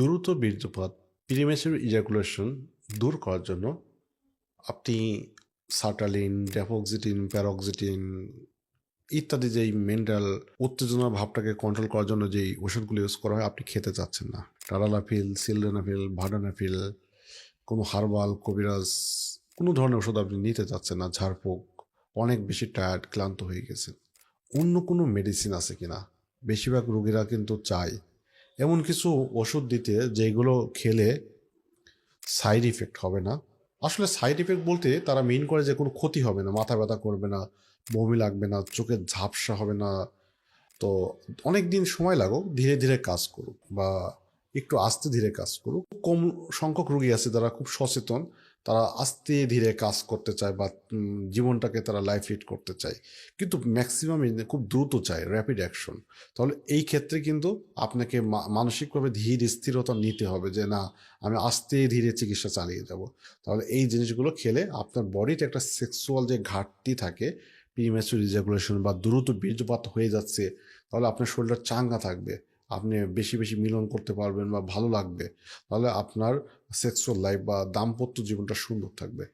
দ্রুত বীর্যপাত premature ejaculation দূর করার জন্য আপনি সার্টালিন, ড্যাপোক্সিটিন, প্যারক্সিটিন ইত্যাদি যেই মেন্টাল উত্তেজনা ভাবটাকে কন্ট্রোল করার জন্য যেই ওষুধগুলো ইউজ করা হয় আপনি খেতে চাচ্ছেন না। টারালাফিল, সিলডেনাফিল, ভার্ডানাফিল, কোনো হার্বাল, কবিরাজ কোনো ধরনের ওষুধ আপনি নিতে চাচ্ছেন না। ঝাড়ফুঁক, অনেক বেশি টায়ার্ড, ক্লান্ত হয়ে গেছেন। অন্য কোনো মেডিসিন আছে কিনা বেশিরভাগ রোগীরা কিন্তু চায় এমন কিছু ওষুধ দিতে যেগুলো খেলে সাইড ইফেক্ট হবে না। আসলে সাইড ইফেক্ট বলতে তারা মিন করে যে কোনো ক্ষতি হবে না, মাথা ব্যথা করবে না, বমি লাগবে না, চোখের ঝাপসা হবে না। তো অনেক দিন সময় লাগুক, ধীরে ধীরে কাজ করুক বা একটু আস্তে ধীরে কাজ করুক। কম সংখ্যক রোগী আছে যারা খুব সচেতন, তারা আস্তে ধীরে কাজ করতে চায় বা জীবনটাকে তারা লাইফ লিড করতে চায়, কিন্তু ম্যাক্সিমাম খুব দ্রুত চায় র্যাপিড অ্যাকশন। তাহলে এই ক্ষেত্রে কিন্তু আপনাকে মানসিকভাবে ধীর স্থিরতা নিতে হবে যে না, আমি আস্তে ধীরে চিকিৎসা চালিয়ে যাব। তাহলে এই জিনিসগুলো খেলে আপনার বডিতে একটা সেক্সুয়াল যে ঘাটতি থাকে, প্রিম্যাচুর ইজাকুলেশন বা দ্রুত বীর্যপাত হয়ে যাচ্ছে, তাহলে আপনার শরীরটা চাঙ্গা থাকবে, আপনি বেশি বেশি মিলন করতে পারবেন বা ভালো লাগবে। তাহলে আপনার সেক্সুয়াল লাইফ বা দাম্পত্য জীবনটা সুন্দর থাকবে।